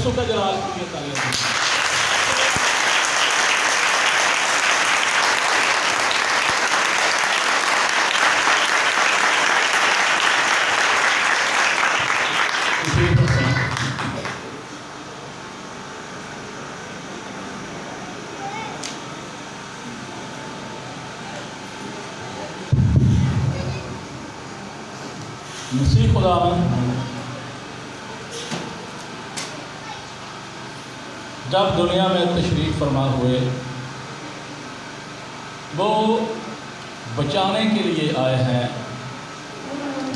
یسوع کا جلال کے لیے تعلیم دیں۔ مسیح خدا جب دنیا میں تشریف فرما ہوئے وہ بچانے کے لیے آئے ہیں،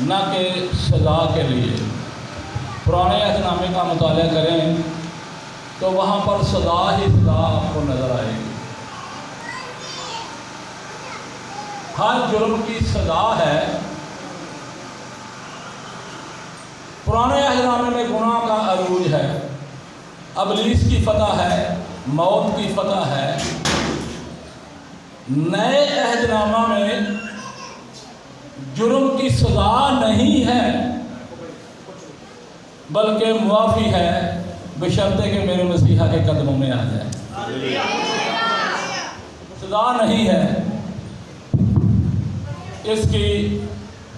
نہ کہ سزا کے لیے۔ پرانے عہد نامے کا مطالعہ کریں تو وہاں پر سزا ہی سزا آپ کو نظر آئے گی۔ ہر جرم کی سزا ہے۔ پرانے عہد نامے میں گناہ کا عروج ہے، ابلیس کی فتح ہے، موت کی فتح ہے۔ نئے عہد نامہ میں جرم کی سزا نہیں ہے بلکہ معافی ہے، بشرطے کہ میرے مسیحا کے قدموں میں آ جائے۔ سزا نہیں ہے۔ اس کی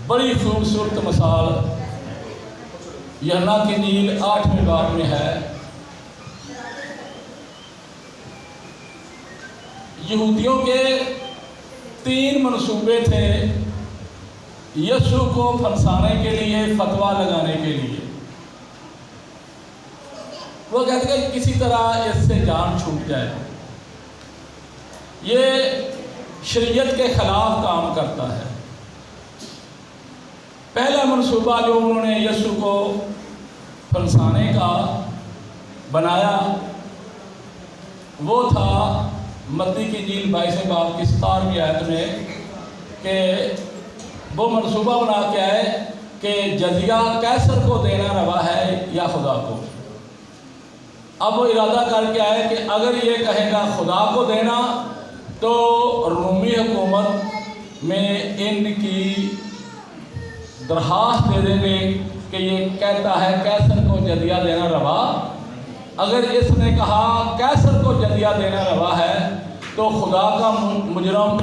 بڑی خوبصورت مثال یوحنا کی انجیل 8ویں باب میں ہے۔ یہودیوں کے 3 منصوبے تھے یسوع کو پھنسانے کے لیے، فتویٰ لگانے کے لیے۔ وہ کہتے کہ کسی طرح اس سے جان چھوٹ جائے۔ یہ شریعت کے خلاف کام کرتا ہے۔ پہلا منصوبہ جو انہوں نے یسوع کو پھنسانے کا بنایا وہ تھا متی کی انجیل 22 باب کی 17ویں آیت میں کہ وہ منصوبہ بنا کے آئے کہ جزیہ قیصر کو دینا روا ہے یا خدا کو۔ اب وہ ارادہ کر کے آئے کہ اگر یہ کہے گا خدا کو دینا تو رومی حکومت میں ان کی درخواست دے دیں گے کہ یہ کہتا ہے قیصر کو جزیہ دینا روا۔ اگر اس نے کہا قیصر کو جزیہ دینا روا ہے تو خدا کا مجرم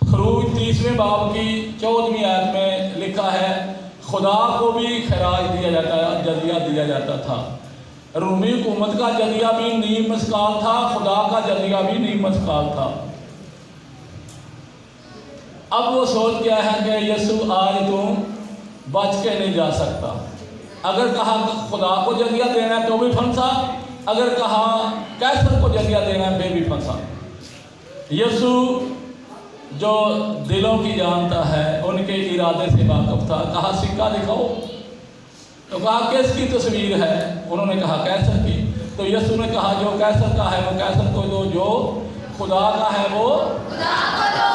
خروج 30ویں باب کی 14ویں آیت میں لکھا ہے خدا کو بھی خراج دیا جاتا ہے، جزیہ دیا جاتا تھا۔ رومی حکومت کا جزیہ بھی نیم مسقال تھا، خدا کا جزیہ بھی نیم مسقال تھا۔ اب وہ سوچ گیا ہے کہ یسوع آج تم بچ کے نہیں جا سکتا۔ اگر کہا خدا کو جزیہ دینا ہے تو بھی پھنسا، اگر کہا قیصر کو جزیہ دینا ہے بھی پھنسا۔ یسوع جو دلوں کی جانتا ہے، ان کے ارادے سے واقف تھا۔ کہا سکہ دکھاؤ، تو کہا کس کی تصویر ہے؟ انہوں نے کہا قیصر کی۔ تو یسوع نے کہا جو قیصر کا ہے وہ قیصر کو دو، جو خدا کا ہے وہ خدا کو دو۔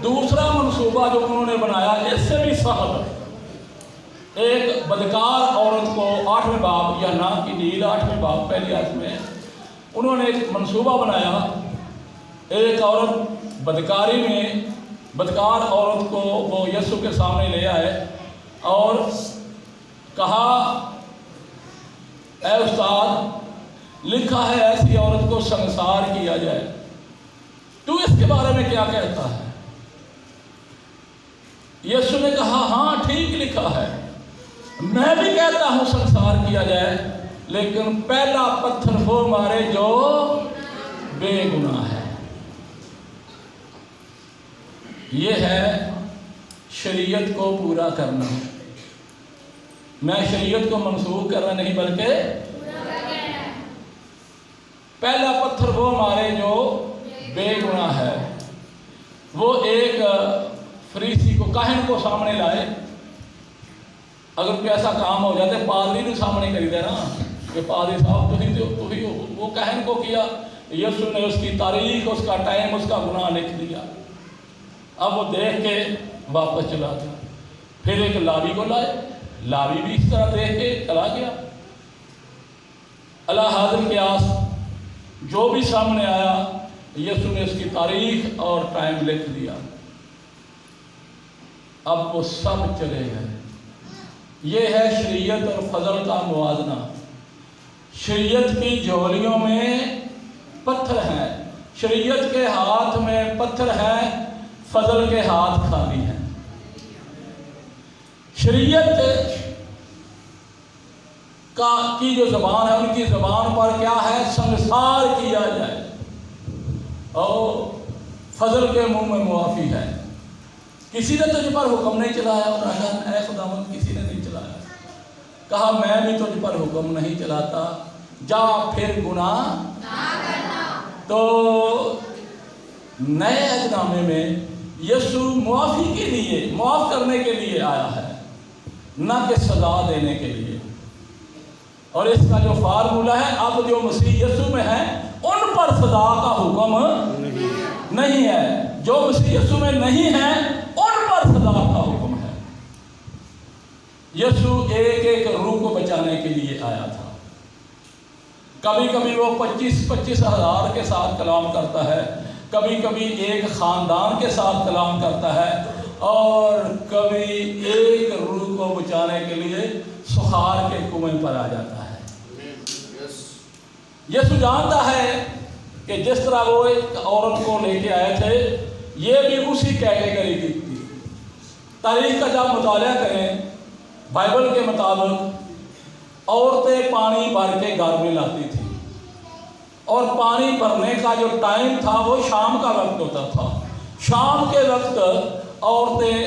دوسرا منصوبہ جو انہوں نے بنایا اس سے بھی سخت، ایک بدکار عورت کو 8ویں باب یوحنا کی انجیل 8ویں باب پہلی آیت میں انہوں نے ایک منصوبہ بنایا۔ ایک عورت بدکاری میں، بدکار عورت کو وہ یسوع کے سامنے لے آئے اور کہا اے استاد، لکھا ہے ایسی عورت کو سنسار کیا جائے، تو اس کے بارے میں کیا کہتا ہے؟ یسوع نے کہا ہاں ٹھیک لکھا ہے، میں بھی کہتا ہوں سنسار کیا جائے، لیکن پہلا پتھر وہ مارے جو بے گناہ ہے۔ یہ ہے شریعت کو پورا کرنا۔ میں شریعت کو منسوخ کرنا نہیں بلکہ پہلا پتھر وہ مارے جو بے گناہ ہے۔ وہ ایک فریسی کو، کاہن کو سامنے لائے۔ اگر کوئی ایسا کام ہو جاتے پادری نے سامنے کری دے نا کہ پادری صاحب تھی وہ کاہن کو کیا۔ یسوع نے اس کی تاریخ، اس کا ٹائم، اس کا گناہ لکھ دیا۔ اب وہ دیکھ کے واپس چلا گیا۔ پھر ایک لاوی کو لائے، لاوی بھی اس طرح دیکھ کے چلا گیا۔ اللہ حاضر قیاس جو بھی سامنے آیا یسوع نے اس کی تاریخ اور ٹائم لکھ دیا۔ اب وہ سب چلے گئے۔ یہ ہے شریعت اور فضل کا موازنہ۔ शरीयत की झोलियों में पत्थर हैं, शरीयत के हाथ में पत्थर हैं, फजल के हाथ खाली हैं। शरीयत की जो ज़बान है, उनकी ज़बान पर क्या है? संसार किया जाए, और फजल के मुंह में मुआफ़ी है। किसी ने तुझ पर हुक्म नहीं चलाया, और ऐ खुदावंद किसी ने नहीं चलाया। कहा मैं भी तुझ पर हुक्म नहीं चलाता, जा फिर गुनाह ना करना। तो नए अहदनामे में यीशु मुआफ़ी के लिए, मुआफ़ करने के लिए आया है, न कि सज़ा देने के लिए। और इसका जो फार्मूला है, अब जो मसीह यीशु में है उन पर सज़ा का हुक्म नहीं है, जो मसीह यीशु में नहीं है उन पर सज़ा का हुक्म है। यीशु एक एक रूह को बचाने के लिए आया था। कभी कभी वो 25-25 हज़ार के साथ कलाम करता है, कभी कभी एक ख़ानदान के साथ कलाम करता है, और कभी एक रूह को बचाने के लिए सुखार के कुएं पर आ जाता है। यीशु जानता है कि जिस तरह वो एक औरत को लेके आए थे, ये भी उसी कैटेगरी की थी। तारीख का जब मुताला करें, बाइबल के मुताबिक औरतें पानी भर के घर में लाती थी, और पानी भरने का जो टाइम था वो शाम का वक्त होता था। शाम के वक्त औरतें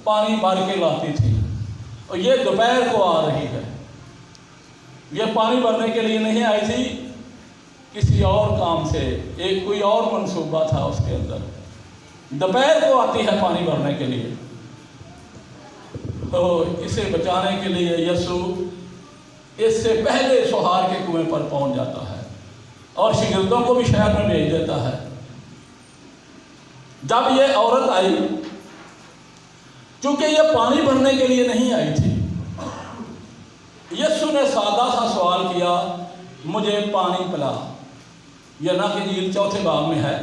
पानी भर के लाती थी, और ये दोपहर को आ रही है। ये पानी भरने के लिए नहीं आई थी, किसी और काम से, एक कोई और मंसूबा था उसके अंदर। दोपहर को आती है पानी भरने के लिए। तो इसे बचाने के लिए यीशु इससे पहले सुहार के कुएं पर पहुंच जाता है, और शागिर्दों को भी शहर में भेज देता है। जब ये औरत आई, क्योंकि ये पानी भरने के लिए नहीं आई थी, यीशु ने सादा सा सवाल किया, मुझे पानी पिला। यह ना कि इंजील 4 बाब में है,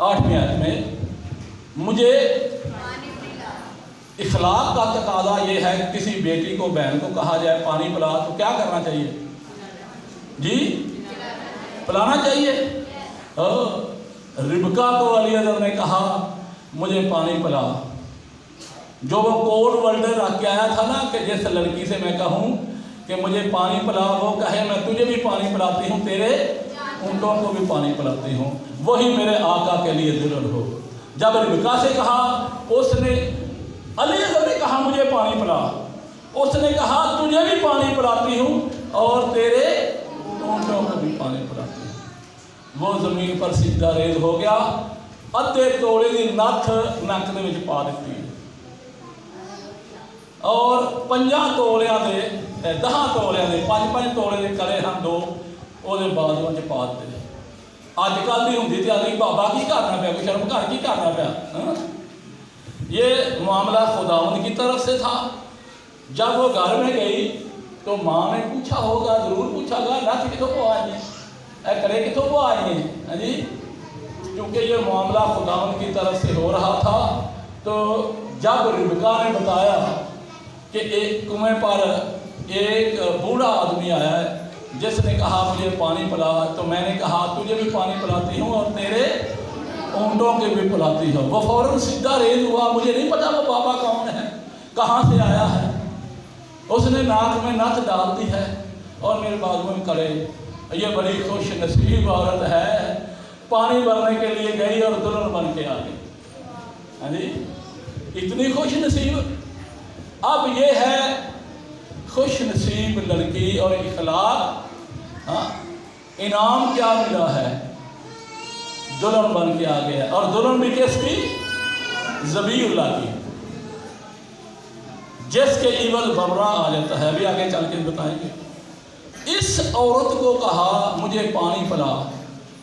8वीं आयत में, मुझे इखलाक का तकाजा ये है कि किसी बेटी को, बहन को कहा जाए पानी पिला, तो क्या करना चाहिए जी? पिलाना चाहिए। रिबका को अली अज़र ने कहा मुझे पानी पिला। जो वो कोड वर्ल्ड रख के आया था ना, कि जिस लड़की से मैं कहूँ कि मुझे पानी पिला, वो कहे मैं तुझे भी पानी पिलाती हूँ, तेरे ऊँटों को भी पानी पिलाती हूँ, वही मेरे आका के लिए दुल्हन हो। जब रिबका से कहा, उसने, अली अज़र ने कहा मुझे पानी पिला, उसने कहा तुझे भी पानी पिलाती हूँ और तेरे ऊँटों को भी पानी पिलाती हूँ। वो ज़मीन पर सीधा रेज हो गया, अद्धे तोले की नथ नक दे विच पा दी, और 5 तोलियां दे 10 तोलियां दे 5-5 तोले के करे हम 2 ਉਹਦੇ ਬਾਜ਼ੂਆਂ 'ਚ ਪਾ ਦਿੱਤੇ। ਅੱਜ ਕੱਲ੍ਹ ਦੀ ਹੁੰਦੀ ਤੇ ਆਦमी बाबा की करना पाया, कोई शर्म घर की करना पाया। ये मामला खुदावंद की तरफ से था। जब वो घर में गई तो माँ ने पूछा होगा, ज़रूर पूछा होगा, नथ कितों पो आई है, करे कितों पो आई है, हाँ जी, क्योंकि ये मामला खुदावंद की तरफ से हो रहा था। तो जब रिबका ने बताया कि एक कुएं पर एक बूढ़ा आदमी आया है जिसने कहा मुझे पानी पिला, तो मैंने कहा तुझे भी पानी पिलाती हूँ और तेरे ऊँटों के भी पिलाती हूँ। वो फौरन सीधा रेज हुआ, मुझे नहीं पता वो बाबा कौन है, कहाँ से आया है। उसने नाक में नथ डाल दी है और मेरे बाजू में खड़े। ये बड़ी खुश नसीब औरत है, पानी भरने के लिए गई और दुल्हन बन के आ गई। हाँ जी, इतनी खुश नसीब। अब ये है खुश नसीब लड़की और इखलाक। हाँ, इनाम क्या मिला है, दुल्हन बन के आ गया। और दुल्हन भी किसकी? ज़बीउल्लाह की, जिसके इवज़ बमरा आ जाता है। अभी आगे चल के बताएंगे। इस औरत को कहा मुझे पानी पिला।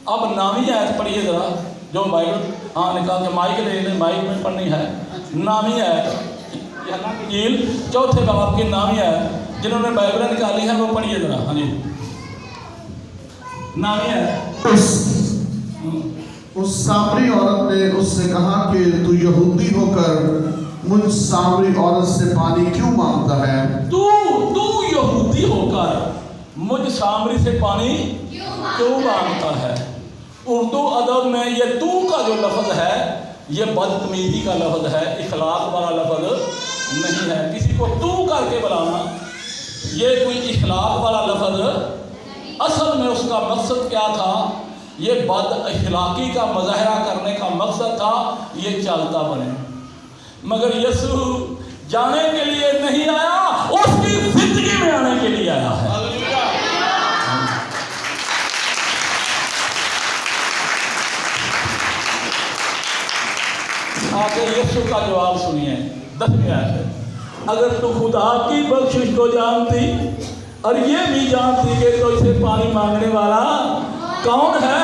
अब नामी आयत पढ़िए ज़रा, जो बाइबल, हाँ निकाल के माइक ले लें, माइक में पढ़नी है। नामी आयत, इंजील 4 बाब की नामी आयत, जिन्होंने बाइबल निकाली है वो पढ़िए ज़रा। हाँ जी, नामी आयत। उस सामरी औरत ने उससे कहा कि तू यहूदी होकर मुझ सामरी औरत से पानी क्यों मांगता है? तू यहूदी होकर मुझ सामरी से पानी क्यों मांगता है। उर्दू अदब में ये तू का जो लफ्ज़ है ये बदतमीज़ी का लफ्ज़ है, इखलाक वाला लफ्ज़ नहीं है। किसी को तू करके बुलाना ये कोई इखलाक वाला लफ्ज़, असल में उसका मकसद क्या था, ये बद अखलाकी का मुजाहरा करने का मकसद था, ये चलता बने। मगर यीशु जाने के लिए नहीं आया, उसकी जिंदगी में आने के लिए आया है। आगे यीशु का जवाब सुनिए 10वीं आयत है। अगर तू खुदा की बख्शिश को जानती और ये भी जानती कि तो इसे पानी मांगने वाला कौन है,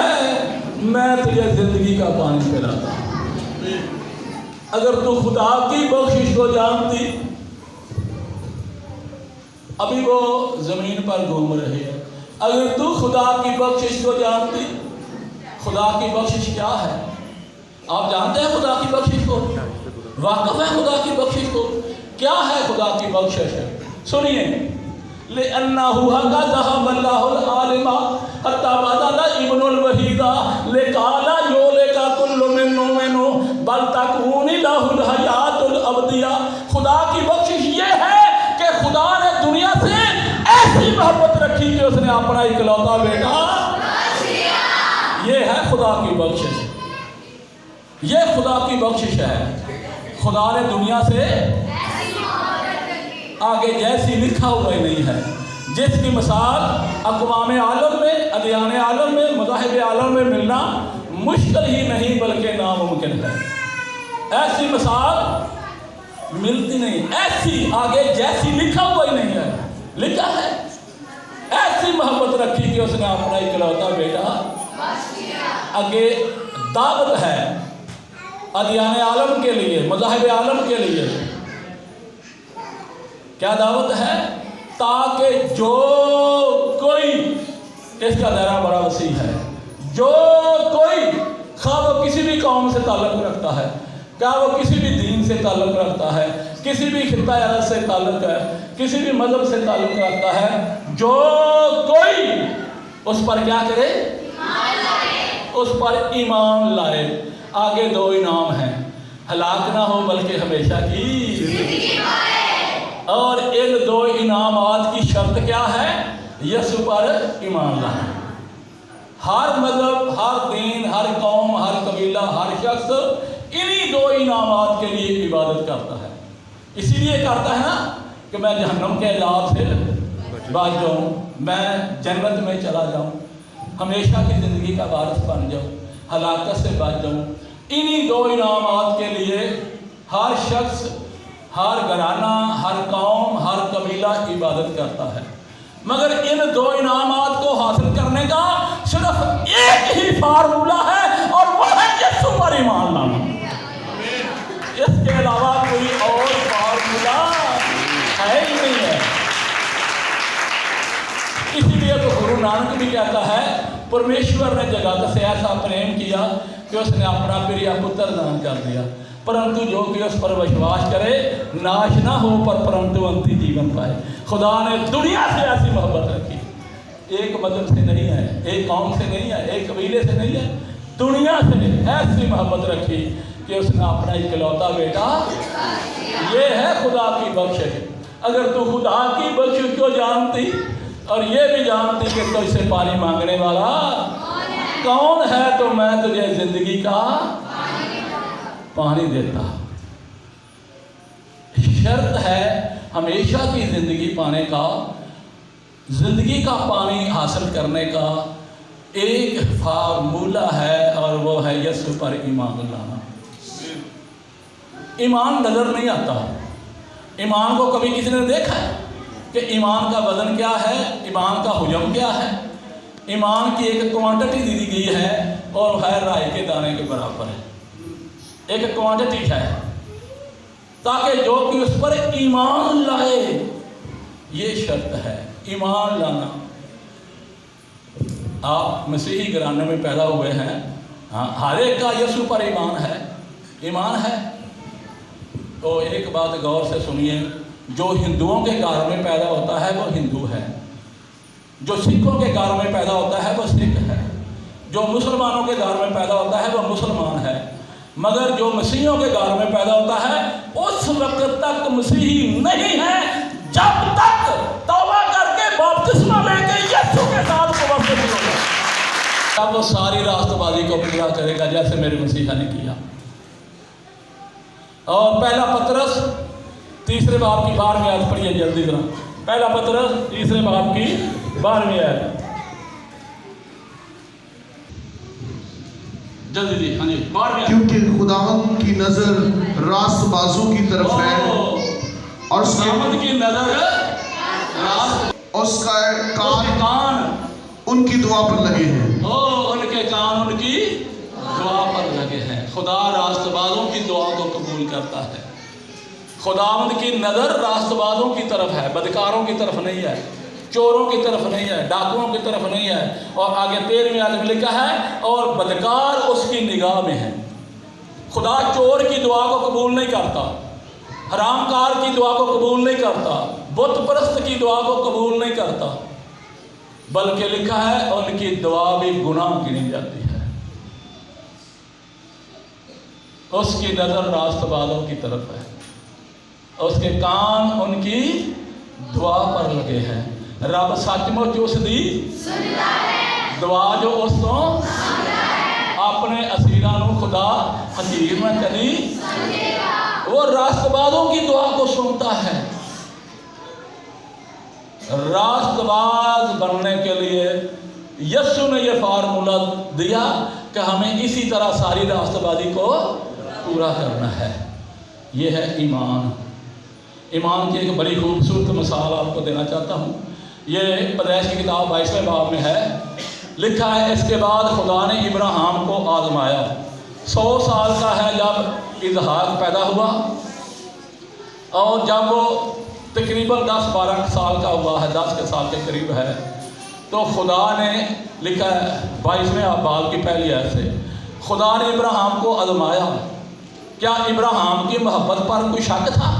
मैं तुझे जिंदगी का पानी पिलाता। अगर तू खुदा की बख्शिश को जानती, अभी वो जमीन पर घूम रही है, अगर तू खुदा की बख्शिश को जानती, खुदा की बख्शिश क्या है आप जानते हैं? खुदा की बख्शिश को वाक़िफ़ है? खुदा की बख्शिश को क्या है? खुदा की बख्शिश है, सुनिए, लिअन्नहु ज़हबल्लाहुल आलिमा हत्ता बदला इब्नुल वहीदा लिकाला योलेका कुल्लु मिन्नु बल तकूनी लहुल हयातुल अबदिया। खुदा की बख्शिश ये है कि खुदा ने दुनिया से ऐसी मोहब्बत रखी कि उसने अपना इकलौता बेटा, ये है खुदा की बख्शिश, ये खुदा की बख्शिश है। खुदा ने दुनिया से आगे जैसी लिखा हुआ ही नहीं है, जिसकी मिसाल अक़वाम आलम में, अदियान आलम में, मज़ाहिब आलम में मिलना मुश्किल ही नहीं बल्कि नामुमकिन है। ऐसी मिसाल मिलती नहीं, ऐसी आगे जैसी लिखा हुआ ही नहीं है, लिखा है ऐसी मोहब्बत रखी कि उसने अपना इकलौता बेटा। आगे दावत है अदियान आलम के लिए, मज़ाहिब आलम के लिए, क्या दावत है? ताकि जो कोई, इसका दायरा बड़ा वसी है, जो कोई खा वो किसी भी कौम से ताल्लुक़ रखता है, क्या वो किसी भी दीन से ताल्लुक़ रखता है, किसी भी खित्ता अरब से ताल्लुक़ है, किसी भी मज़हब से ताल्लुक़ रखता है, जो कोई उस पर क्या करे, उस पर ईमान लाए। आगे दो इनाम हैं, हलाक ना हो बल्कि हमेशा की जिंदगी पाए। और इन दो इनामात की शर्त क्या है? यीशु पर ईमान लाना। हर मज़हब, हर दीन, हर कौम, हर कबीला, हर शख्स इन्हीं दो इनामात के लिए इबादत करता है। इसीलिए करता है ना कि मैं जहन्नम के अज़ाब से बच जाऊँ, मैं जन्नत में चला जाऊँ, हमेशा की ज़िंदगी का वारिस बन जाऊँ, हलाकत से बच जाऊँ। इन्हीं दो इनामात के लिए हर शख्स, हर घराना, हर कौम, हर कबीला इबादत करता है। मगर इन दो इनामात को हासिल करने का सिर्फ एक ही फार्मूला है और वह है यीशु पर ईमान लाना। इसके अलावा कोई और फार्मूला है ही नहीं है। इसीलिए तो गुरु नानक भी कहता है, परमेश्वर ने जगत से ऐसा प्रेम किया कि उसने अपना प्रिय पुत्र दान कर दिया, परंतु जो कि उस पर विश्वास करे नाश ना हो पर परंतु अंतिम जीवन पाए। खुदा ने दुनिया से ऐसी मोहब्बत रखी, एक मजहब से नहीं है, एक कौम से नहीं है, एक कबीले से नहीं है, दुनिया से ऐसी मोहब्बत रखी कि उसने अपना इकलौता बेटा, ये है खुदा की बख्शिश। अगर तू खुदा की बख्शिश को जानती और ये भी जानती कि तो इसे पानी मांगने वाला कौन है, तो मैं तुझे जिंदगी का पानी देता। शर्त है हमेशा की जिंदगी पाने का, जिंदगी का पानी हासिल करने का एक फार्मूला है और वो है यीशु पर ईमान लाना। ईमान नजर नहीं आता। ईमान को कभी किसी ने देखा है कि ईमान का वजन क्या है, ईमान का हुजम क्या है? ईमान की एक क्वांटिटी दी गई है और है राई के दाने के बराबर है, एक क्वांटिटी है, ताकि जो कि उस पर ईमान लाए, ये शर्त है ईमान लाना। आप मसीही घराने में पैदा हुए हैं, हाँ, हर एक का यीशु पर ईमान है, ईमान है। तो एक बात गौर से सुनिए, जो हिंदुओं के घर में पैदा होता है वो हिंदू है, जो सिखों के घर में पैदा होता है वो सिख है, जो मुसलमानों के घर में पैदा होता है वो मुसलमान है, मगर जो मसीहियों के घर में पैदा होता है उस वक्त तक मसीही नहीं है जब तक तौबा करके बपतिस्मा लेके यीशु के साथ मुवफ़्फ़क़ नहीं होगा। तब वो सारी रास्तबाजी को पूरा करेगा जैसे मेरे मसीहा ने किया। और पहला पतरस 3 बाब की 12वीं आयत पढ़िए जल्दी जरा। पहला पतरस 3 बाब की 12वीं आयत जल्दी जी। हाँ जी 12वीं आयत। क्योंकि खुदावंद की नजर रास्तबाजों की तरफ है और खुदावंद की नजर उसका कान कान उनकी दुआ पर लगे हैं। उनके कान उनकी दुआ पर लगे हैं। खुदा रास्तबाजों की दुआ को कबूल करता है। खुदावंद की नज़र रास्तबाजों की तरफ है, बदकारों की तरफ नहीं है, चोरों की तरफ नहीं है, डाकुओं की तरफ नहीं है। और आगे 13वीं आयत में लिखा है और बदकार उसकी निगाह में है। खुदा चोर की दुआ को कबूल नहीं करता, हरामकार की दुआ को कबूल नहीं करता, बुत परस्त की दुआ को कबूल नहीं करता, बल्कि लिखा है उनकी दुआ भी गुनाह गिनी जाती है। उसकी नज़र रास्तबाजों की तरफ है, उसके कान उनकी दुआ पर लगे हैं। रब सचमुच उसकी दुआ जो उस तो अपने असीरां नूं खुदा हकीर में कदी वो रास्तबाजों की दुआ को सुनता है। रास्तबाज बनने के लिए यीशु ने यह फार्मूला दिया कि हमें इसी तरह सारी रास्तबाजी को पूरा करना है। यह है ईमान। ईमान की एक बड़ी खूबसूरत मिसाल आपको देना चाहता हूँ। ये पैदाइश की किताब 22वें बाब में है, लिखा है इसके बाद खुदा ने इब्राहिम को आजमाया। 100 साल का है जब इसहाक पैदा हुआ और जब वो तकरीबन 10-12 साल का हुआ है, 10 साल के करीब है, तो खुदा ने लिखा है 22वें बाब की पहली आयत से, खुदा ने इब्राहिम को आजमाया। क्या इब्राहिम की मोहब्बत पर कोई शक था?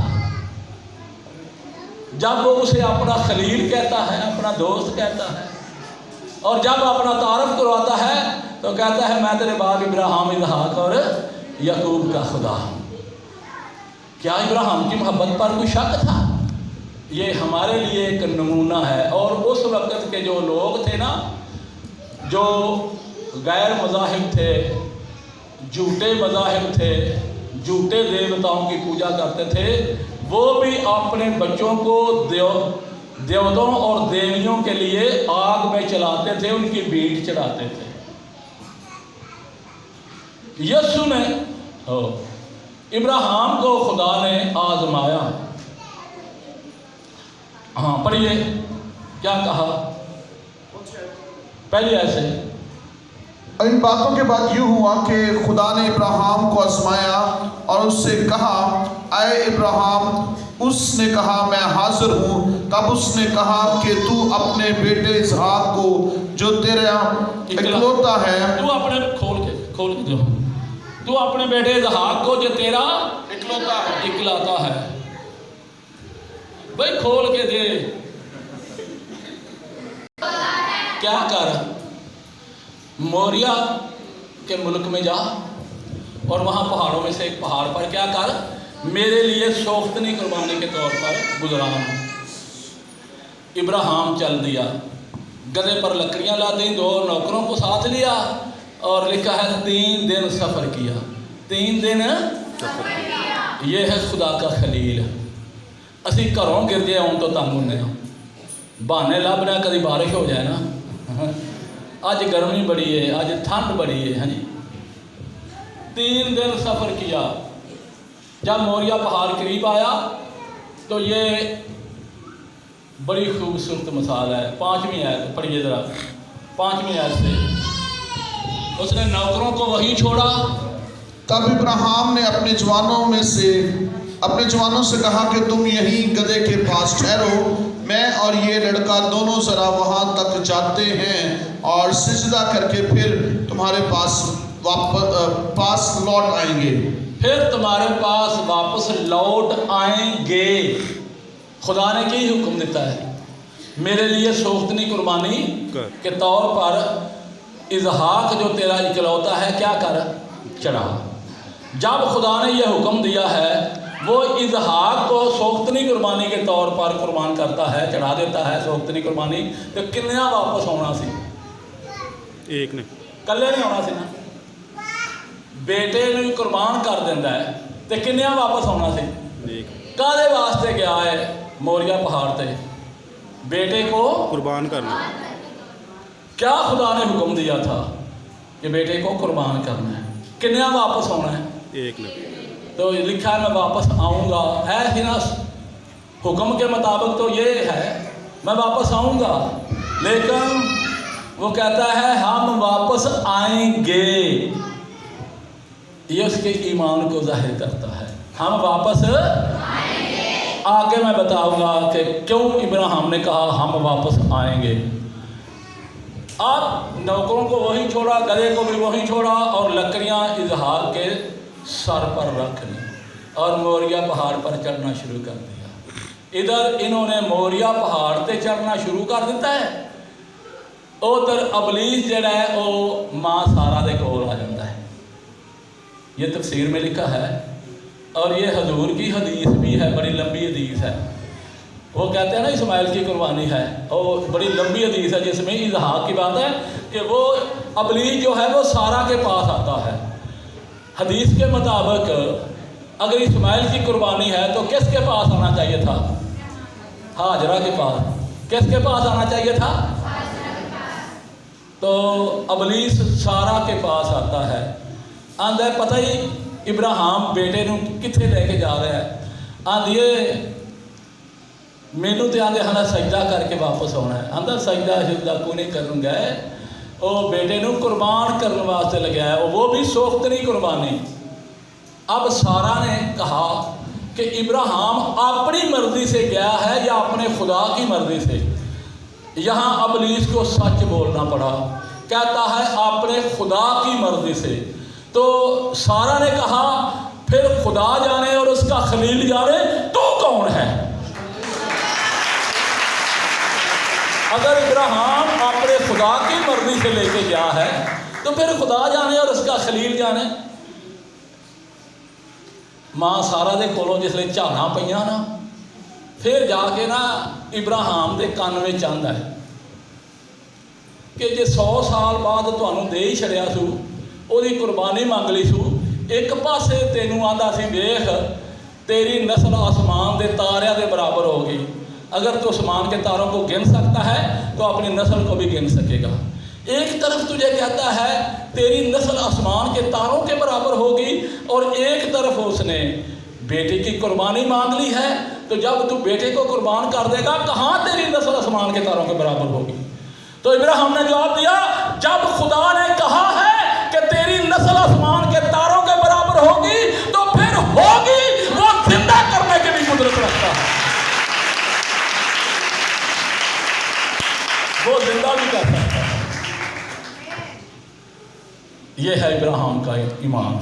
जब वो उसे अपना खलील कहता है, अपना दोस्त कहता है, और जब अपना तारफ करवाता है तो कहता है मैं तेरे बाप इब्राहिम, इसहाक और याकूब का खुदा हूँ। क्या इब्राहिम की मोहब्बत पर कोई शक था? ये हमारे लिए एक नमूना है। और उस वक्त के जो लोग थे ना, जो गैर मज़ाहिब थे, झूठे मज़ाहिब थे, झूठे देवताओं की पूजा करते थे, वो भी अपने बच्चों को देवताओं और देवियों के लिए आग में चलाते थे, उनकी भीख चढ़ाते थे। यीशु ने इब्राहिम को खुदा ने आजमाया। हाँ पढ़िए क्या कहा पहले ऐसे। इन बातों के बाद यूँ हुआ कि खुदा ने इब्राहिम को आजमाया और उससे कहा, ऐ इब्राहिम। उसने कहा, मैं हाजिर हूँ। तब उसने कहा कि तू अपने बेटे इसहाक को जो तेरा इकलौता है, तू अपने खोल के दो, तू अपने बेटे इसहाक को जो तेरा इकलौता है, भाई खोल के दे। क्या कर, मोरिया के मुल्क में जा और वहाँ पहाड़ों में से एक पहाड़ पर क्या कर, मेरे लिए शौख्तनी कुर्बानी के तौर पर गुजरान। इब्राहिम चल दिया, गधे पर लकड़ियाँ ला दी, 2 नौकरों को साथ लिया और लिखा है 3 दिन सफ़र किया। 3 दिन ये है खुदा का खलील। असी घरों गिर जाए आने तो तंग होंगे, बहाने लभना, कभी बारिश हो जाए ना, अज गर्मी बड़ी है, अज ठंड बड़ी है। हाँ जी 3 दिन सफ़र किया। जब मोरिया पहाड़ करीब आया तो ये बड़ी खूबसूरत मिसाल है। 5वीं आयत पढ़िए ज़रा, 5वीं आयत से। उसने नौकरों को वहीं छोड़ा। तब इब्राहिम ने अपने जवानों से कहा कि तुम यहीं गधे के पास ठहरो, मैं और ये लड़का दोनों ज़रा वहाँ तक जाते हैं और सिजदा करके फिर तुम्हारे पास लौट आएंगे। फिर तुम्हारे पास वापस लौट आएंगे। खुदा ने क्या हुक्म देता है, मेरे लिए सोख्तनी कुर्बानी के तौर पर इजहाक जो तेरा इकलौता है क्या कर चढ़ा। जब खुदा ने यह हुक्म दिया है वो इजहाक को सोख्तनी कुर्बानी के तौर पर कुर्बान करता है, चढ़ा देता है सोख्तनी कुर्बानी, तो किन्ना वापस होना सी? एक ने कल्ले नहीं होना सी ना, बेटे ਨੂੰ कुर्बान कर दिंदा है तो किन्ना वापस होना सी? कादे वास्ते गया है मोरिया पहाड़ पे? बेटे को कुर्बान करना। क्या खुदा ने हुक्म दिया था कि बेटे को कुर्बान करना है, किन्ना वापस होना है? एक ने। तो लिखा है मैं वापस आऊँगा, है ही ना, हुक्म के मुताबिक तो ये है मैं वापस आऊँगा, लेकिन वो कहता है हम वापस आएंगे, ये उसके ईमान को जाहिर करता है। हम वापस आगे मैं बताऊंगा कि क्यों इब्राहिम ने कहा हम वापस आएंगे। अब नौकरों को वहीं छोड़ा, गधे को भी वहीं छोड़ा और लकड़ियां इजहार के सर पर रख ली और मोरिया पहाड़ पर चढ़ना शुरू कर दिया। इधर इन्होंने मोरिया पहाड़ पर चढ़ना शुरू कर दिता है, उधर अबलीस जड़ा है वो माँ सारा दे कोल आ जाता है। ये तफसीर में लिखा है और ये हजूर की हदीस भी है, बड़ी लंबी हदीस है। वो कहते हैं ना इस्माइल की कुर्बानी है, और बड़ी लंबी हदीस है जिसमें इजहाक की बात है कि वो अबलीस जो है वो सारा के पास आता है। हदीस के मुताबिक अगर इस्माइल की कुर्बानी है तो किसके पास आना चाहिए था? हाजरा के पास। किसके पास आना चाहिए था? तो अबलीस सारा के पास आता है, आंदा है पता ही इब्राहिम बेटे नूं कित्थे लेके जा रहा है, आंदी मैनू तो आंदे हाँ सजदा करके वापस आना है, आंदा सजदा सजदा कोई नहीं करूँगा, वो बेटे नूं कुर्बान करने वास्ते लगा है, वो भी सोख्तनी कुर्बानी। अब सारा ने कहा कि इब्राहिम अपनी मर्जी से गया है या अपने खुदा की मर्जी से? यहाँ अबलीस को सच बोलना पड़ा, कहता है अपने खुदा की मर्जी से। तो सारा ने कहा फिर खुदा जाने और उसका खलील जाने तू कौन है? अगर इब्राहिम अपने खुदा की मर्जी से लेके गया है तो फिर खुदा जाने और उसका खलील जाने। मां सारा दे कोलों जिसले झाड़ां पईयां ना, फिर जाके ना इब्राहिम दे कान में आंदा है कि जे 100 साल बाद तुहानूं दे ही छड़िया सू, ਉਹਦੀ कुर्बानी मंग ली सू, एक पासे तेनू आंदा सी वेख तेरी नस्ल आसमान के तारियां के बराबर होगी, अगर तू आसमान के तारों को गिन सकता है तो अपनी नस्ल को भी गिन सकेगा। एक तरफ तुझे कहता है तेरी नस्ल आसमान के तारों के बराबर होगी और एक तरफ उसने बेटे की कुर्बानी मांग ली है, तो जब तू बेटे को कुर्बान कर देगा कहाँ तेरी नस्ल आसमान के तारों के बराबर होगी? तो इब्राहिम ने जवाब दिया जब खुदा ने कहा है कि तेरी नस्ल आसमान के तारों के बराबर होगी तो फिर होगी, वो जिंदा करने की भी कुदरत रखता है, वो जिंदा भी कर सकता है। ये है इब्राहिम का ईमान।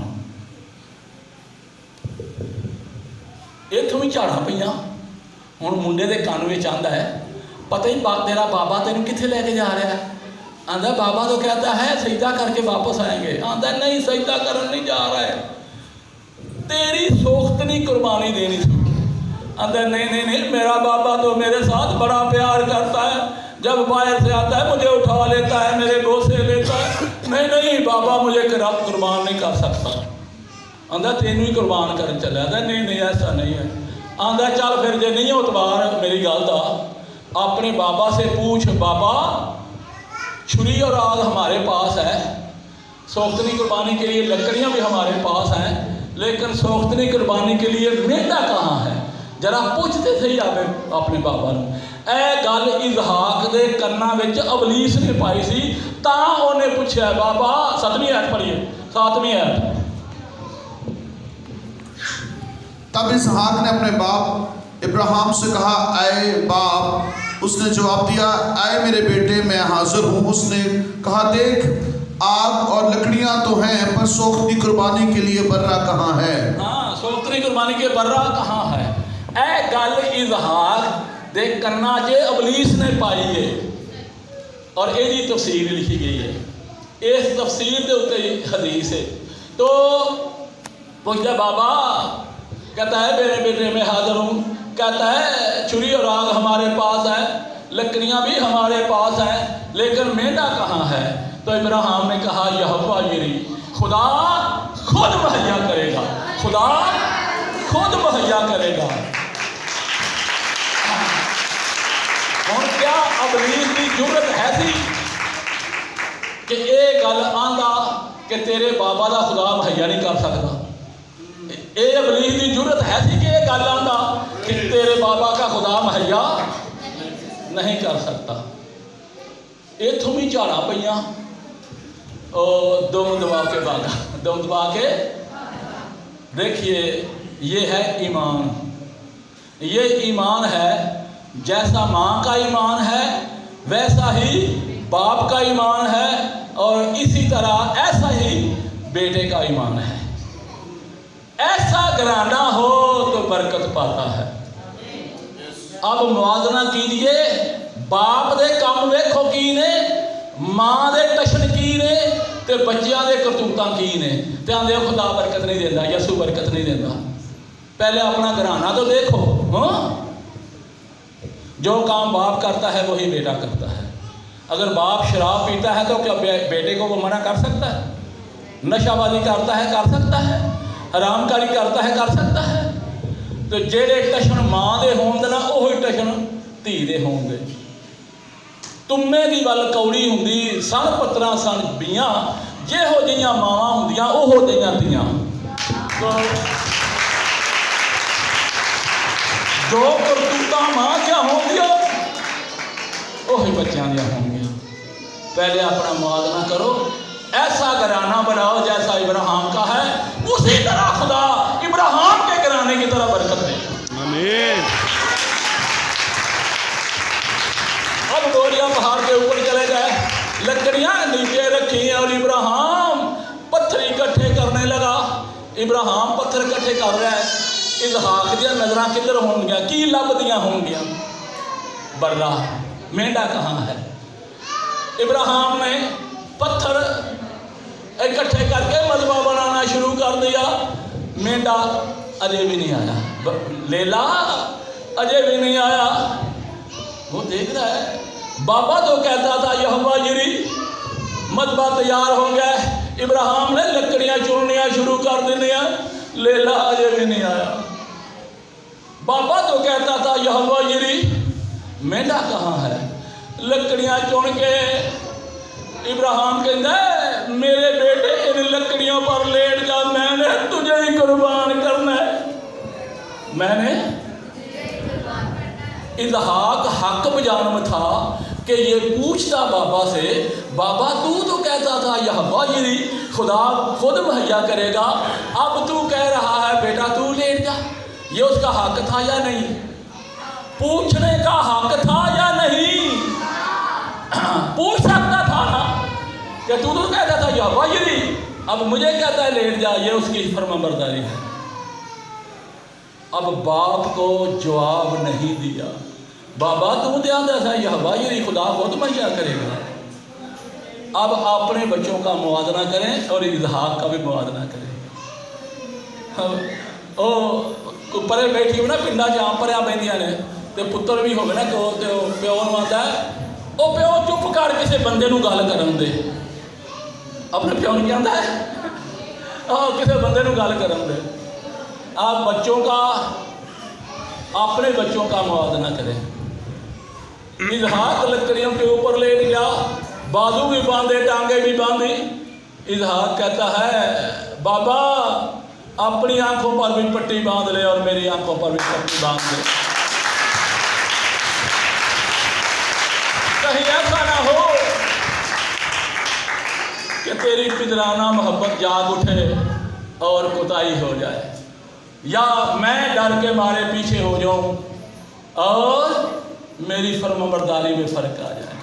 इत्थों ही झाड़ा पईयां, हुण मुंडे दे कान विच आंदा है पता ही तेरा बाबा तेन कित्थे लेके जा रहा है? आंदा बाबा तो कहता है सजदा करके वापस आएंगे, आंदा नहीं सजदा करन नहीं जा रहा है, तेरी सोख्तनी कुर्बानी देनी थी। आंदा नहीं नहीं नहीं, मेरा बाबा तो मेरे साथ बड़ा प्यार करता है, जब बाहर से आता है मुझे उठा लेता है, मेरे गोसे लेता है, नहीं नहीं बाबा मुझे कुर्बान नहीं कर सकता। आंदा तेनू ही कुर्बान कर चलिया, आंदा नहीं नहीं ऐसा नहीं है। आंदा चल फिर जे नहीं उतबार मेरी गल दा अपने बाबा से पूछ, बाबा छुरी और आग हमारे पास है, सोख्तनी कुर्बानी के लिए लकड़ियाँ भी हमारे पास हैं, लेकिन सोख्तनी कुर्बानी के लिए मेंढा कहाँ है? जरा पूछते सही आवे अपने बाबा नूं। ਇਹ ਗੱਲ इजहाक ਦੇ ਕੰਨਾਂ ਵਿੱਚ अबलीस ने पाई सी, ਤਾਂ ਉਹਨੇ ਪੁੱਛਿਆ बाबा 7ਵੀਂ आयत पढ़िए, 7ਵੀਂ आयत। तब इसहाक ने अपने बाप इब्राहिम से कहा आए बाप। उसने जवाब दिया आए मेरे बेटे मैं हाजिर हूँ। उसने कहा देख आग और लकड़ियाँ तो हैं पर सोख्तनी कुर्बानी के लिए बर्रा कहाँ है? हाँ सोख्तनी कुर्बानी के बर्रा कहाँ है? ਇਹ ਗੱਲ इजहाक दे करना जे अबलीस ने पाई है और यही तफसीर लिखी गई है। इस तफसीर के उत्ते हदीस है। तो पूछता बाबा, कहता है मेरे बेटे में हाजिर हूँ। कहता है छुरी और आग हमारे पास है, लकड़ियाँ भी हमारे पास हैं, लेकिन मेंढा कहाँ है? तो इब्राहिम ने कहा यहोवा यरी, खुदा खुद मुहैया करेगा, खुदा खुद मुहैया करेगा। और क्या अबलीस की जुर्रत है सी कि ये गल आंदा कि तेरे बाबा का खुदा मुहैया नहीं कर सकता? ये अबलीस की जुर्रत है सी कि ये गल आंदा कि तेरे बाबा का खुदा मुहैया नहीं कर सकता? इथों भी झाड़ा पईयां, दम दबा के भागा, दम दबा के। देखिए ये है ईमान, ये ईमान है। जैसा माँ का ईमान है वैसा ही बाप का ईमान है, और इसी तरह ऐसा ही बेटे का ईमान है। ऐसा घराना हो तो बरकत पाता है। अब मुआवजा कीजिए, बाप दे काम वेखो की ने, माँ दे टशन की ने, ते बच्चों के करतूतां की ने, ते आंदे खुदा बरकत नहीं देता, यसू बरकत नहीं देता। पहले अपना घराना तो देखो। हाँ, जो काम बाप करता है वही बेटा करता है। अगर बाप शराब पीता है तो क्या बेटे को वो मना कर सकता है? नशाबाजी करता है कर सकता है, हरामकारी करता है कर सकता है। तो जेड़े टशन माँ दे होंदे ना, वही टशन धी दे होंदे। तुम्मे दी वल कौड़ी हुंदी, सन पत्तरां सन बीआं, ਜਿਹੋ ਜਿਹੀਆਂ ਮਾਵਾਂ ਹੁੰਦੀਆਂ ਉਹੋ ਜਿਹੀਆਂ ਧੀਆਂ। तो जो करतूतां मां ਦੀਆਂ ਹੋਣਗੀਆਂ ਉਹੀ ਬੱਚਿਆਂ ਦੀਆਂ ਹੋਣਗੀਆਂ। पहले अपना मुआवजा करो, ऐसा घराना बनाओ जैसा इब्राहिम का है, उसी तरह खुदा इब्राहिम के घराने की तरह बरकत दे। आमीन। अब गोरिया पहाड़ के ऊपर चले गए, लकड़ियां नीचे रखी और इब्राहिम पत्थर इकट्ठे करने लगा। इब्राहिम पत्थर इकट्ठे कर रहा है। इसहाक दी नजरां किधर होंगियां, की लभदियां होंगियां? बर्रा मेंढा कहाँ है? इब्राहिम ने पत्थर इकट्ठे करके मलबा बनाना शुरू कर दिया। मेंढा अजय भी नहीं आया, लेला अजय भी नहीं आया। वो देख रहा है। बाबा तो कहता था यहोवा यरी, मलबा तैयार हो गया। इब्राहिम ने लकड़ियां चुननियां शुरू कर दिया, लेला अजय भी नहीं आया। बाबा तो कहता था यहोवा यरी, मेंढा कहाँ है? लकड़ियां चुन के इब्राहिम कहता है मेरे बेटे इन लकड़ियों पर लेट जा, मैंने तुझे ही कुर्बान करना है। मैंने इसहाक हक बजानम था कि ये पूछता बाबा से, बाबा तू तो कहता था यहोवा यरी, खुदा खुद मुहैया करेगा, अब तू कह रहा है बेटा तू लेट जा। ये उसका हक था या नहीं? पूछने का हक था या नहीं? पूछ सकता था ना कि तू तो कहता था यहोवा यरी, अब मुझे कहता है लेट जा। ये उसकी फरमाबरदारी है। अब बाप को जवाब नहीं दिया। बाबा तू तो आंदा था यहोवा यरी, खुदा खुद मुहैया करेगा। अब अपने बच्चों का मुआवजा करें और इसहाक का भी मुआवजा करें। ओ परे बैठी हो ना पिंडा च आम भरिया पैंदियां ने, तो पुत्र भी होवे ना तो प्यो नूं आंदा ओ प्यो चुप कर, किसी बंदे नूं गल करन दे। अपने प्यो नूं कहंदा है किसी बंदे नूं गल करन दे। आप बच्चों का, अपने बच्चों का मुआवजा करें। इसहाक लकड़ियों के ऊपर लेट गया, बाजू भी बांधे टांगे भी बांधी। इसहाक कहता है बाबा अपनी आंखों पर भी पट्टी बांध ले और मेरी आंखों पर भी पट्टी बांध ले। कहीं ऐसा ना हो कि तेरी पितराना मोहब्बत जाग उठे और कुताई हो जाए, या मैं डर के मारे पीछे हो जाऊं और मेरी फरमाबरदारी में फर्क आ जाए।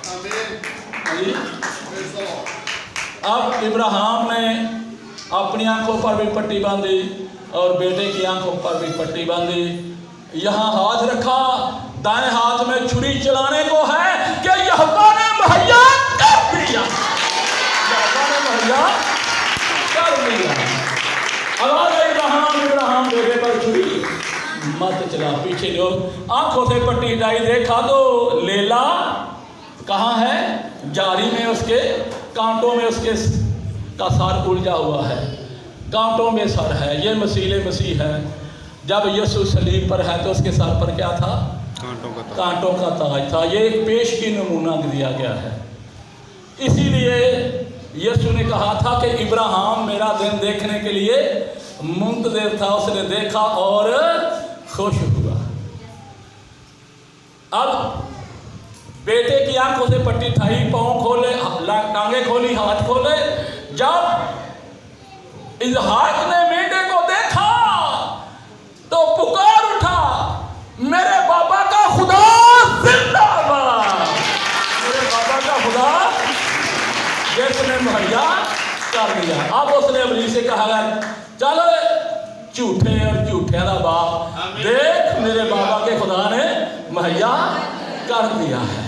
अब इब्राहिम ने अपनी आंखों पर भी पट्टी बांधी और बेटे की आंखों पर भी पट्टी बांधी। यहाँ हाथ रखा, दाएं हाथ में छुरी चलाने को है कि यहोवा ने मुहैया कर दिया, यहोवा ने मुहैया कर दिया। अगर इब्राहिम बेटे पर छुरी मत चला, पीछे जो आंखों से पट्टी हटाई, देखा तो लेला कहाँ है, जारी में उसके कांटों में उसके का सर उलझा हुआ है, कांटों में सर है। ये मसीह है। जब यीशु सलीब पर है तो उसके सर पर क्या था? कांटों का ताज था। ये एक पेश की नमूना दिया गया है। इसीलिए यीशु ने कहा था कि इब्राहिम मेरा दिन देखने के लिए मुंतज़िर था, उसने देखा और खुश हुआ। अब बेटे की आंखों से पट्टी उठाई, पाँव खोले, टांगे खोली, हाथ खोले। जब इसहाक ने बेटे को देखा तो पुकार उठा, मेरे बाबा का खुदा जिंदाबाद, मेरे बाबा का खुदा जिसने मुहैया कर दिया। अब उसने अबली से कहा, चलो झूठे और झूठे का बाप, देख मेरे बाबा के खुदा ने मुहैया कर दिया है।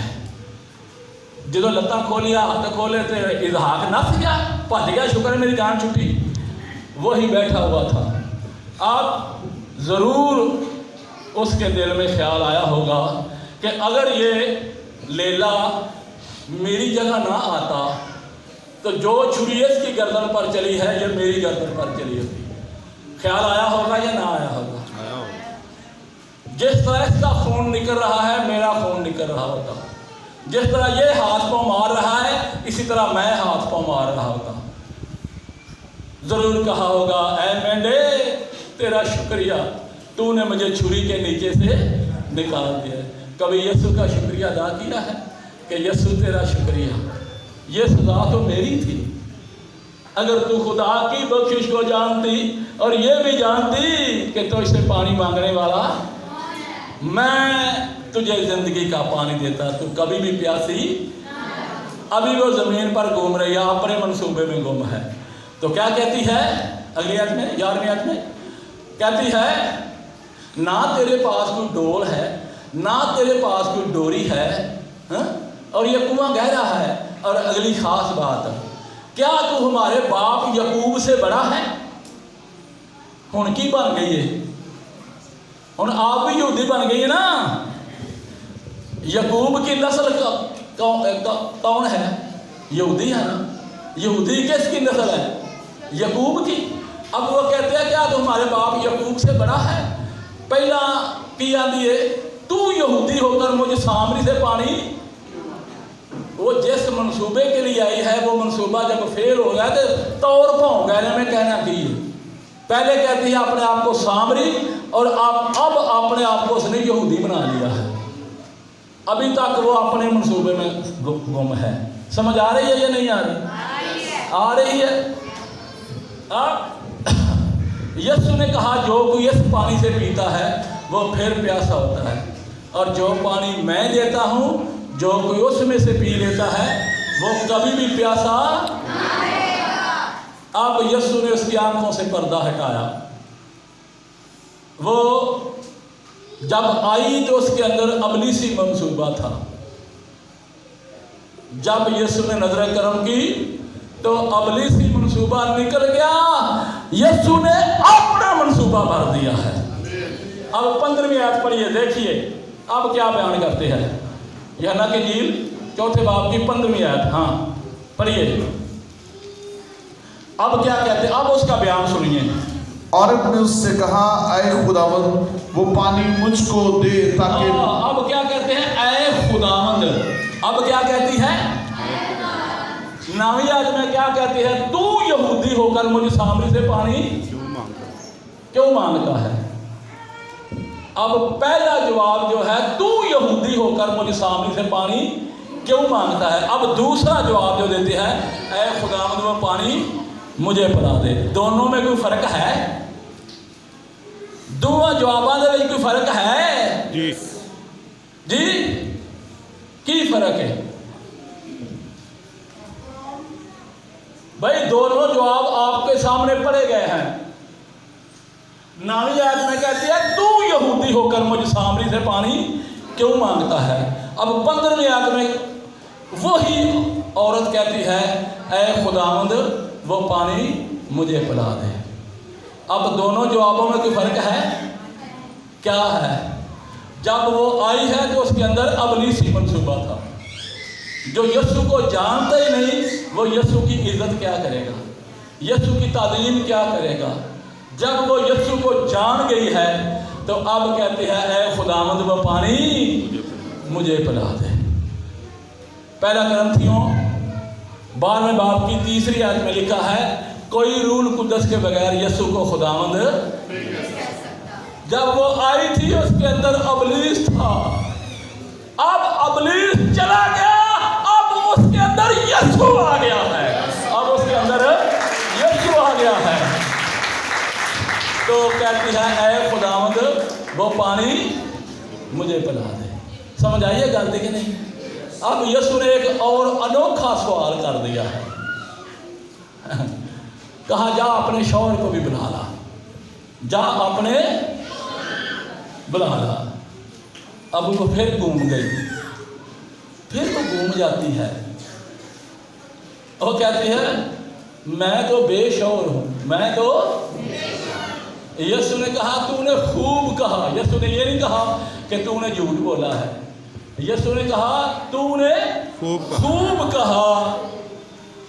जो लत्तां खोलिया, हाथ खोले तो इसहाक नस गया, भज गया, शुक्र है मेरी जान छुट्टी। वही बैठा हुआ था। अब ज़रूर उसके दिल में ख्याल आया होगा कि अगर ये लेला मेरी जगह ना आता तो जो छुरी इसकी गर्दन पर चली है ये मेरी गर्दन पर चली होती। ख्याल आया होगा या ना आया होगा? जिस तरह इसका खून निकल रहा है मेरा खून निकल रहा होता, जिस तरह ये हाथ पाँव मार रहा है इसी तरह मैं हाथ पाँव मार रहा होता। जरूर कहा होगा, ऐ मेंढे तेरा शुक्रिया, तूने मुझे छुरी के नीचे से निकाल दिया। कभी यीशु का शुक्रिया अदा किया है कि यीशु तेरा शुक्रिया, ये सजा तो मेरी थी। अगर तू खुदा की बख्शिश को जानती और ये भी जानती कि तो इसे पानी मांगने वाला मैं तुझे जिंदगी का पानी देता, तू कभी भी प्यासी। अभी वो जमीन पर घूम रही है, अपने मंसूबे में गुम है। तो क्या कहती है अगली आयत में, 11वीं आयत में कहती है, ना तेरे पास कोई डोल है ना तेरे पास कोई डोरी है, हा? और ये कुआं गहरा है। और अगली खास बात, क्या तू हमारे बाप यकूब से बड़ा है? हुण की बन गई है, हुण आप भी यहूदी बन गई है ना। यकूब की नस्ल कौन है? यहूदी है ना। यहूदी किसकी नस्ल है? यकूब की। अब वो कहते हैं क्या तो हमारे बाप यकूब से बड़ा है? पहला की आदि है, तू यहूदी होकर मुझे सामरी से पानी, वो जिस मंसूबे के लिए आई है वो मंसूबा जब फेल हो गया तो तौर पाँव गहरे में कहना की। पहले कहती है अपने आप को सामरी और अब अपने आप को उसने यहूदी बना लिया है। अभी तक वो अपने मंसूबे में गुम है। समझ आ रही है या नहीं आ रही? आ रही है। अब यीशु ने कहा, जो कोई इस पानी से पीता है वो फिर प्यासा होता है, और जो पानी मैं देता हूँ जो कोई उसमें से पी लेता है वो कभी भी प्यासा। अब यीशु ने उसकी आंखों से पर्दा हटाया। वो जब आई तो उसके अंदर अबलीसी मंसूबा था। जब यीशु ने नजर करम की तो अबलीसी मंसूबा निकल गया, यीशु ने अपना मंसूबा भर दिया है। अब 15वीं आयत पढ़िए, देखिए अब क्या बयान करते हैं। यूहन्ना की इंजील 4 बाब की 15वीं आयत, हाँ पढ़िए। अब क्या कहते हैं, अब उसका बयान सुनिए। औरत ने उससे कहा, ऐ खुदावंद वो पानी मुझको दे ताकि। अब क्या कहते हैं? ऐ खुदावंद। अब क्या कहती है? 9वीं आयत में क्या कहती है? तू यहूदी होकर मुझे सामरी से पानी क्यों मांगता है? अब पहला जवाब जो है, तू यहूदी होकर मुझे सामरी से पानी क्यों मांगता है। अब दूसरा जवाब जो देते हैं, ऐ खुदावंद वो पानी मुझे पिला दे। दोनों में कोई फर्क है? दोनों जवाबां दे विच कोई फर्क है जी? जी की फर्क है भाई? दोनों जवाब आपके सामने पड़े गए हैं। 9वीं आयत में कहती है, तू यहूदी होकर मुझे सामरी से पानी क्यों मांगता है? अब 15वीं आयत में वही औरत कहती है, ऐ खुदावंद वो पानी मुझे पिला दे। अब दोनों जवाबों में कोई फर्क है? क्या है? जब वो आई है तो उसके अंदर अबलीसी मंसूबा था। जो यीशु को जानता ही नहीं वो यीशु की इज्जत क्या करेगा, यीशु की तालीम क्या करेगा? जब वो यीशु को जान गई है तो अब कहती है, ऐ खुदावंद वो पानी मुझे पिला दे। पहला करंथियों 12वें बाब की 3री आयत में लिखा है, कोई रूल कुदस के बगैर यीशु को खुदावंद। जब वो आई थी उसके अंदर अबलीस था, अब अबलीस चला गया, अब उसके अंदर यीशु आ गया है, अब उसके अंदर यीशु आ गया है। तो कहती है, ऐ खुदावंद वो पानी मुझे पिला दे। समझ आई है गलती कि नहीं? अब यीशु ने एक और अनोखा सवाल कर दिया है। कहा, जा अपने शौहर को भी बुला ला, जा अपने बुला ला। अब वो फिर घूम गई, फिर वो घूम जाती है और कहती है, मैं तो बेशौहर हूँ, मैं तो। यीशु ने कहा, तूने खूब कहा। यीशु ने ये नहीं कहा कि तूने झूठ बोला है, यीशु ने कहा तूने खूब कहा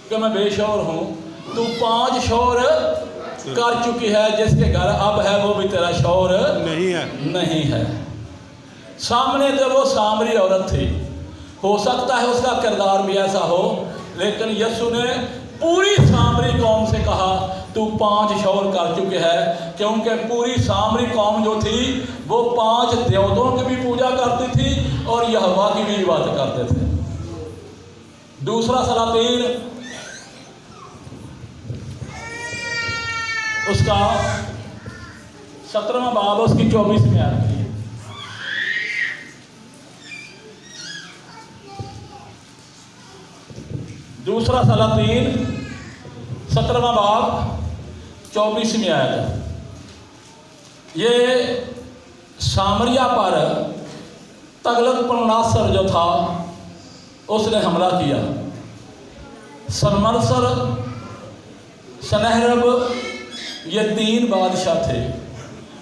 कि मैं बेशौहर हूँ। तू 5 शौहर कर चुकी है, जिसके घर अब है वो भी तेरा शौहर नहीं है। सामने तो वो सामरी औरत थी, हो सकता है उसका किरदार भी ऐसा हो, लेकिन यीशु ने पूरी सामरी कौम से कहा, तू 5 शौहर कर चुके है, क्योंकि पूरी सामरी कौम जो थी वो 5 देवताओं की भी पूजा करती थी और यहोवा की भी इबादत करते थे। दूसरा सलातीन उसका 17वां बाब उसकी 24वीं आयत है। दूसरा सलातीन 17वां बाब 24वीं आयत। ये सामरिया पर तगलत-पिलनासर जो था उसने हमला किया। सलमनसर, सनहरब, ये 3 बादशाह थे,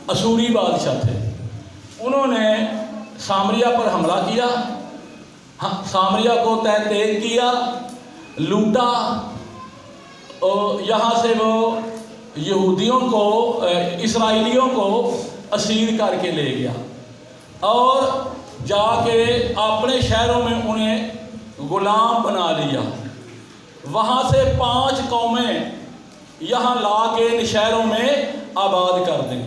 असूरी बादशाह थे। उन्होंने सामरिया पर हमला किया, सामरिया को तहत किया, लूटा, और यहाँ से वो यहूदियों को, इसराइलियों को असीर करके ले गया और जाके अपने शहरों में उन्हें गुलाम बना लिया। वहाँ से 5 कौमें यहाँ ला के इन शहरों में आबाद कर दें।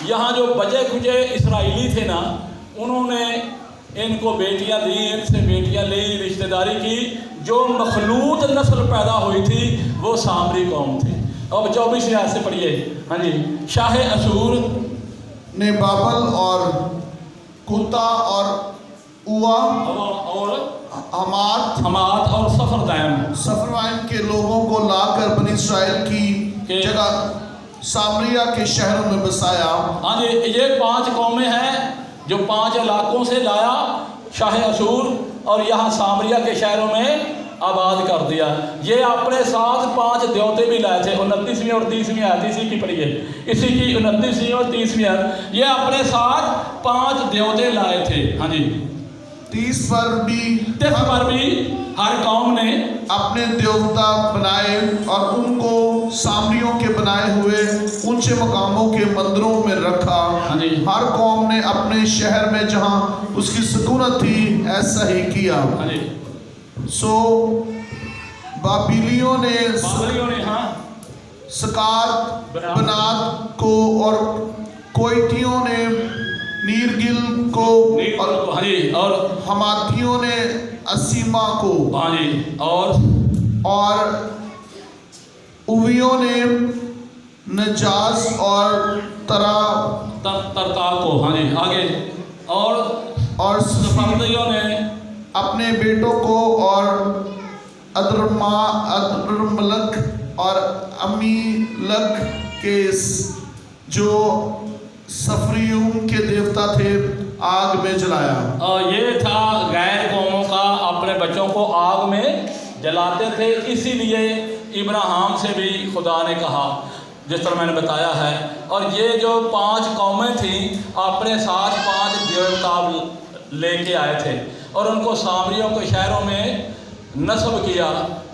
यहाँ जो बचे खुचे इसराइली थे ना, उन्होंने इनको बेटियाँ दी, इनसे बेटियाँ ली, रिश्तेदारी की। जो मखलूत नस्ल पैदा हुई थी वो सामरी कौम थी। अब 24वीं आयत से पढ़िए। हाँ जी। शाह असूर ने बाबल और कुता और उवा और हमात और सफरवाइम के लोगों को लाकर बनी इस्राएल की जगह सामरिया के शहरों में बसाया। हाँ जी, ये 5 कौमें हैं जो 5 इलाकों से लाया शाह असूर और यहाँ सामरिया के शहरों में आबाद कर दिया। ये अपने साथ 5 देवते भी लाए थे। 29वीं और 30वीं आयत इसी की पढ़िए, इसी की 29वीं और 30वीं आयत। ये अपने साथ 5 देवते लाए थे। हाँ जी। 30 पर भी हर कौम ने अपने देवता बनाए और उनको सामरियों के बनाए हुए ऊंचे मकामों के मंदिरों में रखा। हर कौम ने अपने शहर में जहां उसकी सुकूनत थी ऐसा ही किया। सो बाबिलियों ने सकात बनात को और कोयटियों ने नीरगिल को और हमातियों ने असीमा को और उवियों ने नजास और तरता को आगे और सफरदियों ने अपने बेटों को और अद्रमलक और अमीलक के जो सफरियों के देवता थे आग में जलाया। और ये था गैर कौमों का अपने बच्चों को आग में जलाते थे। इसीलिए इब्राहिम से भी खुदा ने कहा, जिस तरह मैंने बताया है। और ये जो 5 कौमें थीं अपने साथ 5 देवता लेके आए थे और उनको सामरियों के शहरों में नस्ब किया,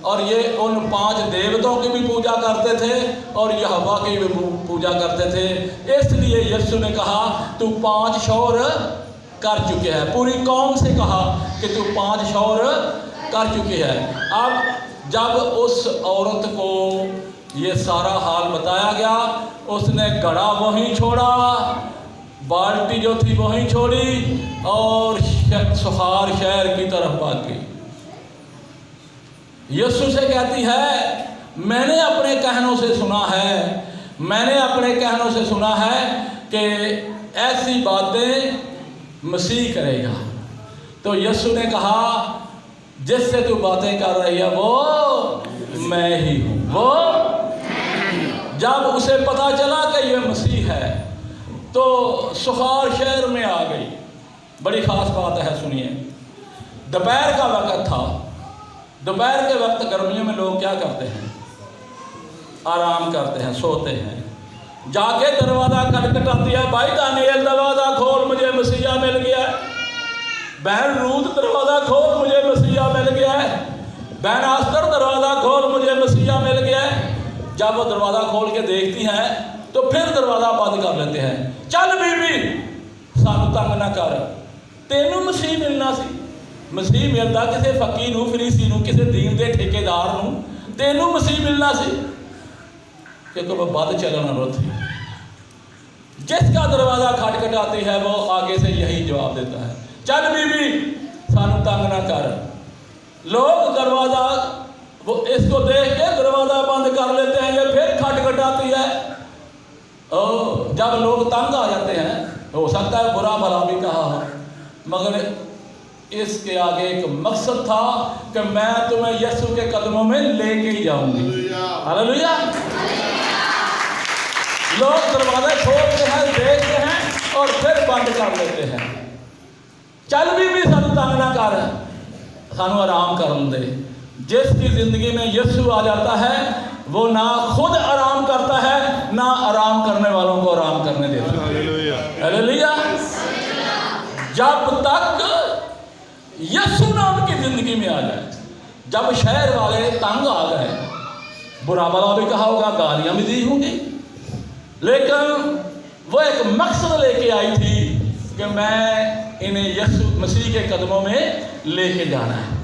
और ये उन 5 देवताओं की भी पूजा करते थे और यहोवा की भी पूजा करते थे। इसलिए यीशु ने कहा तू 5 शौर कर चुके हैं। पूरी कौम से कहा कि तू 5 शौर कर चुकी है। अब जब उस औरत को ये सारा हाल बताया गया, उसने घड़ा वहीं छोड़ा, बाल्टी जो थी वहीं छोड़ी और सुखार शहर की तरफ भाग गई। यीशु से कहती है मैंने अपने कहनों से सुना है, मैंने अपने कहनों से सुना है कि ऐसी बातें मसीह करेगा। तो यीशु ने कहा जिससे तू बातें कर रही है वो मैं ही हूँ। वो जब उसे पता चला कि ये मसीह है तो सुखार शहर में आ गई। बड़ी ख़ास बात है, सुनिए। दोपहर का वक़्त था। दोपहर के वक्त गर्मियों में लोग क्या करते हैं? आराम करते हैं, सोते हैं। जाके दरवाज़ा खटखटाती है, भाई दानियल दरवाज़ा खोल, मुझे मसीहा मिल गया है। बहन रूत दरवाज़ा खोल, मुझे मसीहा मिल गया है। बहन आस्तर दरवाज़ा खोल, मुझे मसीहा मिल गया है। जब वो दरवाज़ा खोल के देखती हैं तो फिर दरवाज़ा बंद कर लेते हैं। चल बीबी सानू तंग ना कर, तेनू मसीह मिलना सी। मसीह मिलता किसी फकीर नूं, फरीसी नूं, किसी दीन के ठेकेदार नूं, तेनू मसीह मिलना सी क्योंकि वो बद चलना रुत है। जिसका दरवाज़ा खटखटाती है वो आगे से यही जवाब देता है, चल बीबी सानू तंग ना कर। लोग दरवाज़ा वो इसको देख के दरवाज़ा बंद कर लेते हैं, ये फिर खटखटाती है। जब लोग तंग आ जाते हैं, हो सकता है बुरा भला भी कहा हो, मगर इसके आगे एक मकसद था कि मैं तुम्हें यीशु के कदमों में लेके ही जाऊंगी। हालेलुया। लोग दरवाजा खोलते हैं, देखते हैं और फिर बंद कर लेते हैं। चल भी सानू तंग ना कर, सानू आराम कर दे। जिसकी जिंदगी में यीशु आ जाता है वो ना खुद आराम करता है, ना आराम करने वालों को आराम करने देता है। हालेलुया। जब तक यीशु ना उनकी जिंदगी में आ जाए। जब शहर वाले तंग आ गए, बुरा भला भी कहा होगा, गालियां भी दी होंगी, लेकिन वो एक मकसद लेके आई थी कि मैं इन्हें यीशु मसीह के कदमों में लेके जाना है।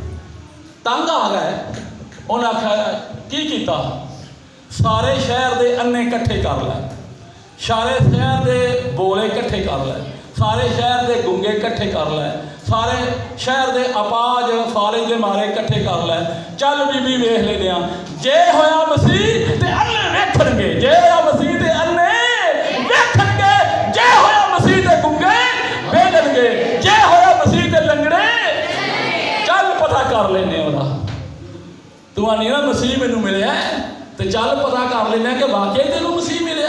तंग आ गए, उन्हें आख्या की कीता, सारे शहर दे अन्ने इकट्ठे कर लै, सारे शहर दे बोले इकट्ठे कर लै, सारे शहर दे गुंगे इकट्ठे कर लै, सारे शहर दे अपाज फाले दे मारे इकट्ठे कर लै। चल बीबी वेख लेने आ, जे होया मसीह ते अन्ने वेखणगे, जे होया मसीह ते अन्ने वेखणगे, जे होया मसीह ते गुंगे वेखणगे, जे होया मसीह ते लंगड़े चल पता कर लेने ओदा। तू आनी ना मसीह मैनू मिले तो चल पता कर लेना कि वाकई तेनू मसीह मिले।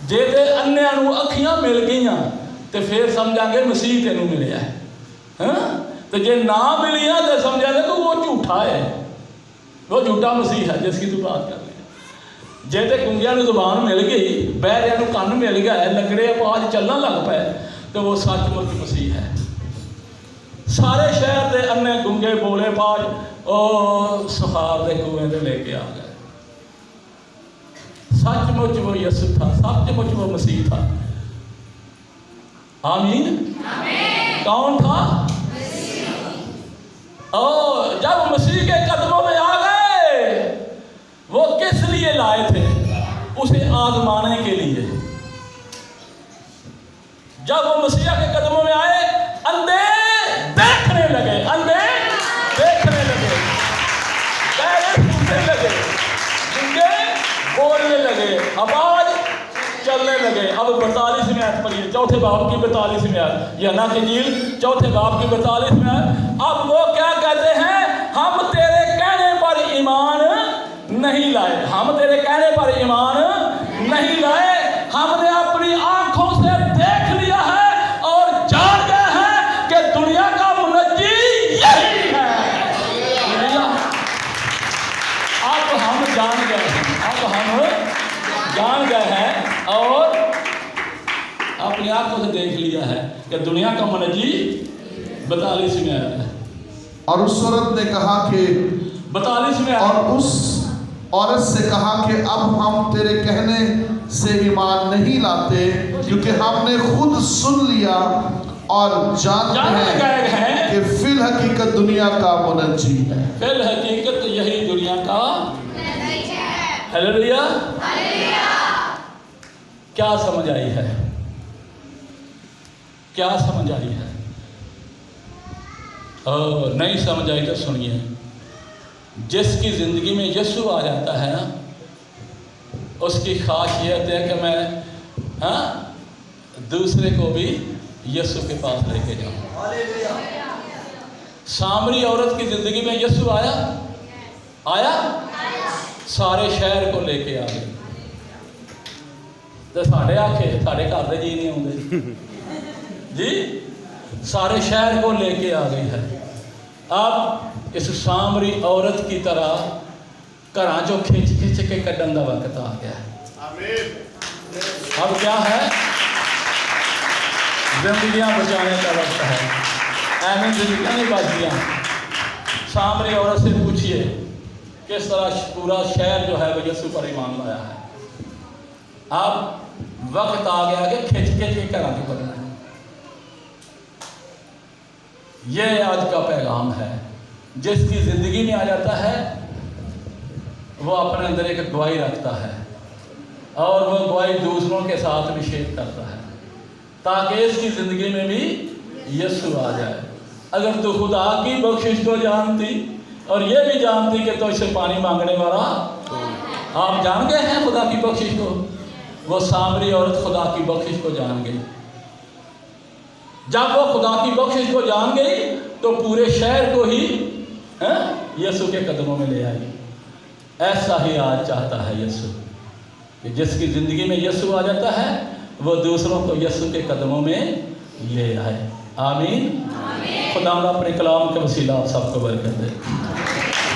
जे ते अन्नियां नू अखियां मिल गईयां तो फिर समझांगे मसीह तेनू मिले है। तो जे ना मिलियां तो समझांगे तो वो झूठा है, वो झूठा मसीह है जिसकी तू बात कर रही। जे तो गुंगियां नू जुबान मिल गई, बहरियां नू कन्न मिल गया, लंगड़े अपाज चलना लग पे, तो वो सचमुच मसीह है। सारे शहर के अन्ने गुंगे बोले पाज ओ सुखार के कुएं से लेके आ गए। सचमुच वो यीशु था, सचमुच वो मसीह था। आमीन। कौन था? और जब मसीह के कदमों में आ गए, वो किस लिए लाए थे? उसे आजमाने के लिए। जब वो मसीह के कदमों में आए, अंधे देखने लगे, अंधे देखने लगे, बहरे सुनने लगे, गुंगे बोलने लगे, आवाज चलने लगे। अब 42वें आयत पढ़िए, चौथे बाब की 42वें आयत, यूहन्ना की इंजील चौथे बाब की 42वें आयत। अब वो क्या कहते हैं? हम तेरे कहने पर ईमान नहीं लाए, हम तेरे कहने पर ईमान नहीं लाए, हमने अपनी आंखों से देख लिया है और जान गए हैं, अब हम जान गए हैं और अपनी आंखों से देख लिया है कि दुनिया का मनजी 42 में आया है। और उस औरत ने कहा कि 42 में और आया। उस औरत से कहा कि अब हम तेरे कहने से ईमान नहीं लाते, क्योंकि हमने खुद सुन लिया और जानते जान गए हैं कि फिल हकीकत दुनिया का मुनज्जी है। फिल हकीकत यही दुनिया का हालेलुया। क्या समझ आई है? क्या समझ आई है? और नहीं समझ आई तो सुनिए, जिसकी ज़िंदगी में यीशु आ जाता है ना, उसकी खासियत है कि मैं दूसरे को भी यीशु के पास लेके जाऊं। सामरी औरत की ज़िंदगी में यीशु आया सारे शहर को लेके आ गए। तो साढ़े आखे साढ़े घर दे जी नहीं आते जी, सारे शहर को लेके आ गई है। अब इस सामरी औरत की तरह घरां चों खिंच खिंच के कड्ढन का वक्त आ गया है। अब क्या है? जिंदगियां बचाने का वक्त है। ऐमें जिंदगियां नहीं बचदियां। सामरी औरत से पूछिए किस तरह पूरा शहर जो है वो यीशु पर ईमान लाया है। अब वक्त आ गया कि खिंच खिंच के घरां चों कड्ढना है। ये आज का पैगाम है। जिसकी ज़िंदगी में आ जाता है वो अपने अंदर एक गवाही रखता है और वो गवाही दूसरों के साथ भी शेयर करता है, ताकि इसकी ज़िंदगी में भी यीशु आ जाए। अगर तू खुदा की बख्शिश को जानती और ये भी जानती कि तो इसे पानी मांगने वाला, आप जान गए हैं खुदा की बख्शिश को। वो सामरी औरत खुदा की बख्शिश को जान गई। जब वो खुदा की बख्शिश को जान गई तो पूरे शहर को ही यीशु के कदमों में ले आई। ऐसा ही आज चाहता है यीशु कि जिसकी ज़िंदगी में यीशु आ जाता है वो दूसरों को यीशु के कदमों में ले आए। आमीन। खुदा अपने कलाम के वसीला आप सबको बरकत दे।